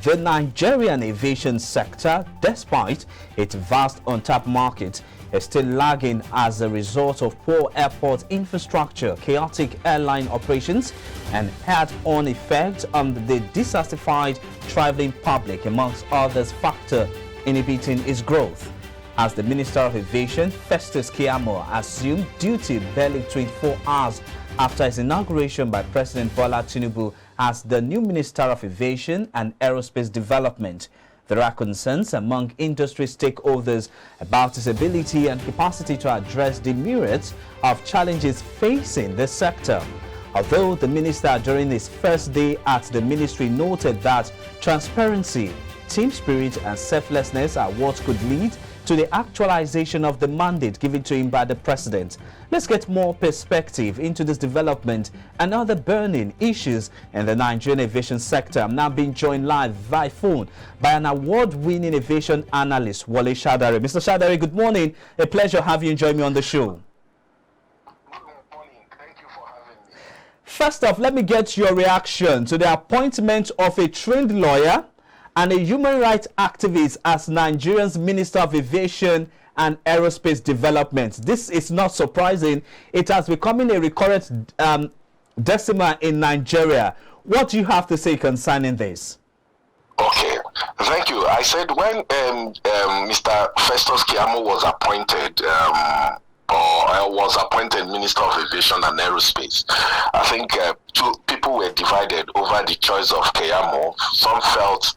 The Nigerian aviation sector, despite its vast untapped market, is still lagging as a result of poor airport infrastructure, chaotic airline operations, and head-on effect on the dissatisfied traveling public, amongst others, factor inhibiting its growth. As the Minister of Aviation, Festus Keyamo, assumed duty barely 24 hours after his inauguration by President Bola Tinubu as the new Minister of Aviation and Aerospace Development, there are concerns among industry stakeholders about his ability and capacity to address the myriads of challenges facing the sector. Although the minister during his first day at the ministry noted that transparency, team spirit and selflessness are what could lead to the actualization of the mandate given to him by the president. Let's get more perspective into this development and other burning issues in the Nigerian aviation sector. I'm now being joined live via phone by an award-winning aviation analyst, Wale Shadare. Mr. Shadare, good morning. A pleasure having you join me on the show. Good morning. Thank you for having me. First off, let me get your reaction to the appointment of a trained lawyer and a human rights activist as Nigeria's Minister of Aviation and Aerospace Development. This is not surprising. It has become a recurrent decimal in Nigeria. What do you have to say concerning this? Okay, thank you. I said when Mr. Festus Keyamo was appointed, Minister of Aviation and Aerospace, I think two people were divided over the choice of Keyamo. Some felt,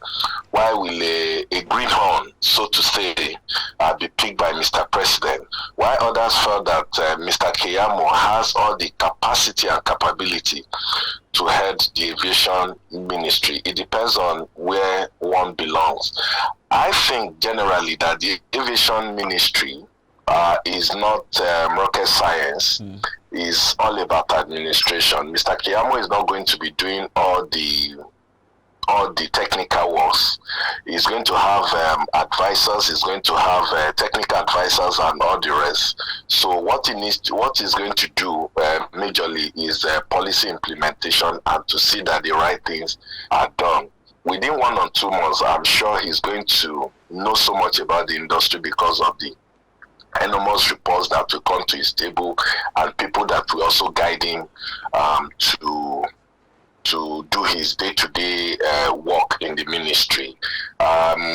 why will a greenhorn, so to say, be picked by Mr. President, while others felt that Mr. Keyamo has all the capacity and capability to head the aviation ministry. It depends on where one belongs. I think generally that the aviation ministry is not rocket science. It's all about administration. Mr. Keyamo is not going to be doing all the technical works. He's going to have advisors. He's going to have technical advisors and all the rest. So what he's going to do majorly is policy implementation and to see that the right things are done. Within 1 or 2 months, I'm sure he's going to know so much about the industry because of the enormous reports that will come to his table and people that will also guide him to do his day-to-day work in the ministry.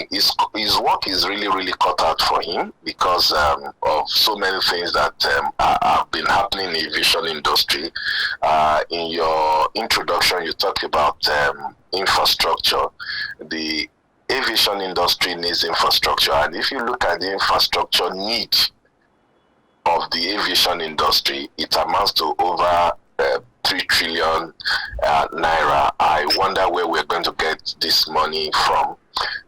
His work is really cut out for him because of so many things that have been happening in the aviation industry. In your introduction, you talked about infrastructure. The aviation industry needs infrastructure, and if you look at the infrastructure need of the aviation industry, it amounts to over 3 trillion naira. I wonder where we're going to get this money from.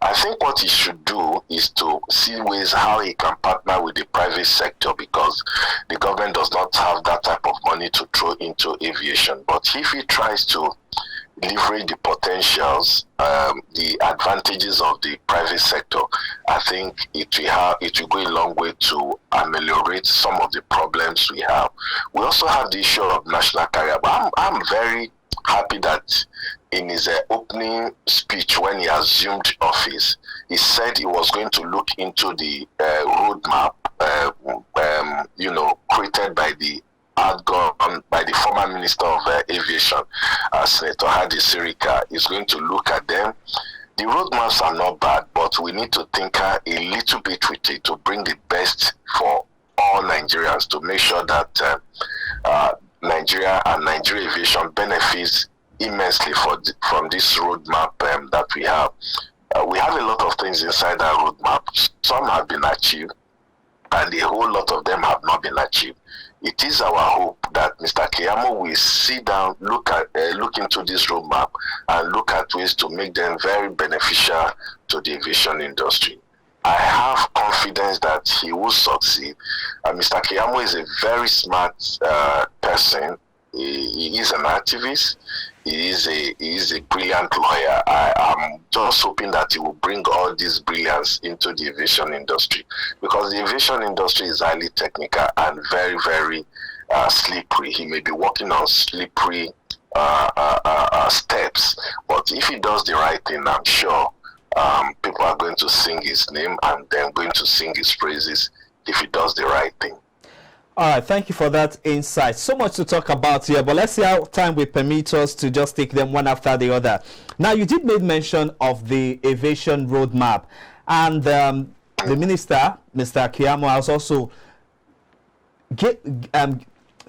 I think what he should do is to see ways how he can partner with the private sector, because the government does not have that type of money to throw into aviation. But if he tries to leverage the potentials, the advantages of the private sector, I think it will go a long way to ameliorate some of the problems we have. We also have the issue of national carrier. But I'm very happy that in his opening speech when he assumed office, he said he was going to look into the roadmap, created by the former Minister of Aviation, Senator Hadi Sirika. Is going to look at them. The roadmaps are not bad, but we need to tinker a little bit with it to bring the best for all Nigerians, to make sure that Nigeria and Nigeria aviation benefits immensely from this roadmap that we have. We have a lot of things inside that roadmap. Some have been achieved, and a whole lot of them have not been achieved. It is our hope that Mr. Keyamo will sit down, look into this roadmap, and look at ways to make them very beneficial to the aviation industry. I have confidence that he will succeed. Mr. Keyamo is a very smart person. He is an activist. He is a brilliant lawyer. I am just hoping that he will bring all this brilliance into the aviation industry, because the aviation industry is highly technical and very slippery. He may be working on slippery steps. But if he does the right thing, I'm sure people are going to sing his name and then going to sing his praises if he does the right thing. All right, thank you for that insight. So much to talk about here, but let's see how time will permit us to just take them one after the other. Now, you did make mention of the aviation roadmap, and the minister, Mr. Keyamo, has also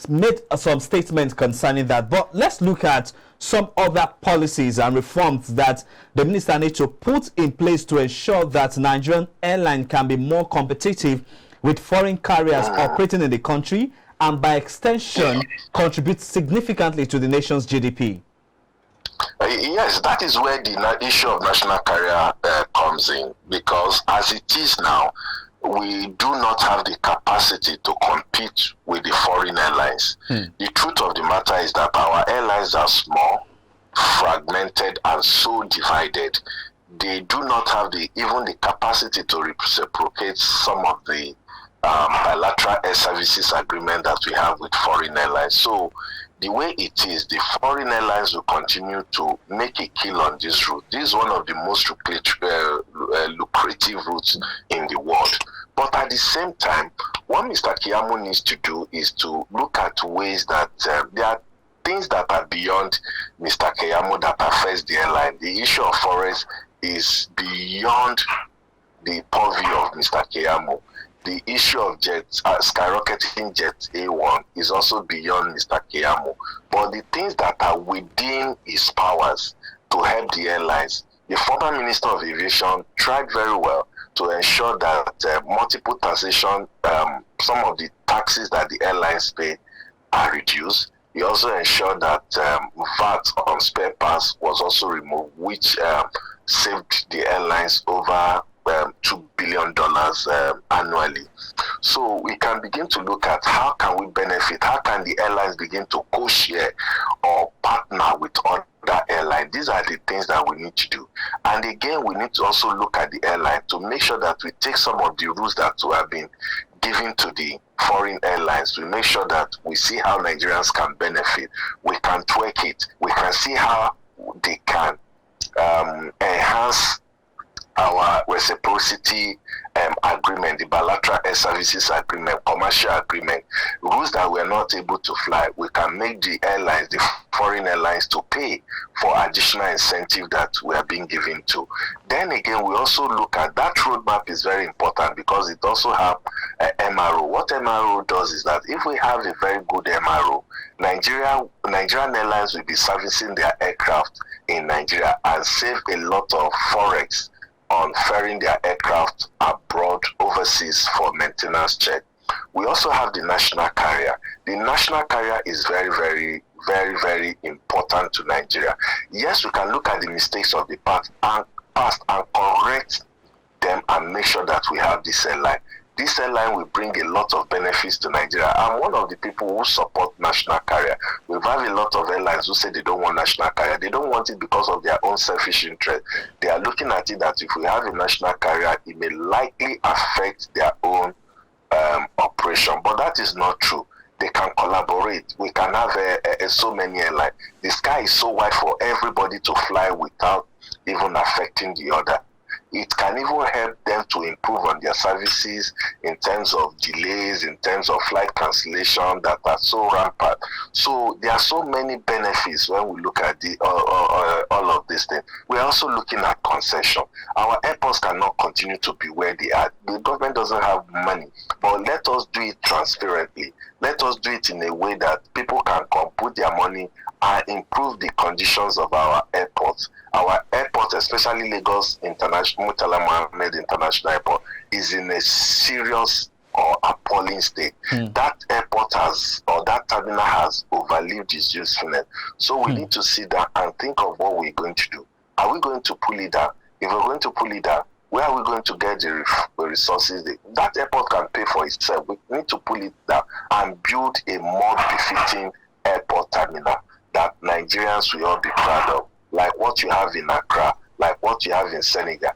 made some statements concerning that. But let's look at some other policies and reforms that the minister needs to put in place to ensure that Nigerian airline can be more competitive with foreign carriers operating in the country, and by extension contribute significantly to the nation's GDP. Yes, that is where the issue of national carrier comes in, because as it is now, we do not have the capacity to compete with the foreign airlines. The truth of the matter is that our airlines are small, fragmented, and so divided. They do not have even the capacity to reciprocate some of the bilateral air services agreement that we have with foreign airlines. So the way it is, the foreign airlines will continue to make a kill on this route. This is one of the most lucrative routes in the world. But at the same time, what Mr. Keyamo needs to do is to look at ways that there are things that are beyond Mr. Keyamo that affects the airline. The issue of forex is beyond the purview of Mr. Keyamo. The issue of skyrocketing jet A1 is also beyond Mr. Keyamo. But the things that are within his powers to help the airlines, the former Minister of Aviation tried very well to ensure that multiple taxation, some of the taxes that the airlines pay are reduced. He also ensured that VAT on spare parts was also removed, which saved the airlines over $2 billion annually. So we can begin to look at how can we benefit, how can the airlines begin to co-share or partner with other airlines. These are the things that we need to do. And again, we need to also look at the airline to make sure that we take some of the rules that have been given to the foreign airlines to make sure that we see how Nigerians can benefit. We can tweak it. We can see how they can enhance our reciprocity agreement, the bilateral air services agreement, commercial agreement, rules that we're not able to fly. We can make the airlines, the foreign airlines, to pay for additional incentive that we are being given to. Then again, we also look at that roadmap is very important because it also have MRO. What MRO does is that if we have a very good MRO, Nigerian airlines will be servicing their aircraft in Nigeria and save a lot of forex on ferrying their aircraft abroad, overseas for maintenance check. We also have the national carrier. The national carrier is very, very, very, very important to Nigeria. Yes, we can look at the mistakes of the past and correct them and make sure that we have this airline. This airline will bring a lot of benefits to Nigeria. I'm one of the people who support national carrier. We have a lot of airlines who say they don't want national carrier. They don't want it because of their own selfish interest. They are looking at it that if we have a national carrier, it may likely affect their own operation. But that is not true. They can collaborate. We can have so many airlines. The sky is so wide for everybody to fly without even affecting the other. It can even help them to improve on their services in terms of delays, in terms of flight cancellation that are so rampant. So there are so many benefits when we look at all of these things. We're also looking at concession. Our airports cannot continue to be where they are. The government doesn't have money, but let us do it transparently. Let us do it in a way that people can come, put their money, and improve the conditions of our airports. Our airport, especially Lagos Murtala Mohammed International Airport, is in a serious or appalling state. That airport that terminal has overlived its usefulness. So we need to sit down and think of what we're going to do. Are we going to pull it down? If we're going to pull it down, where are we going to get the resources? That airport can pay for itself. We need to pull it down and build a more befitting airport terminal that Nigerians will all be proud of, like what you have in Accra, like what you have in Senegal.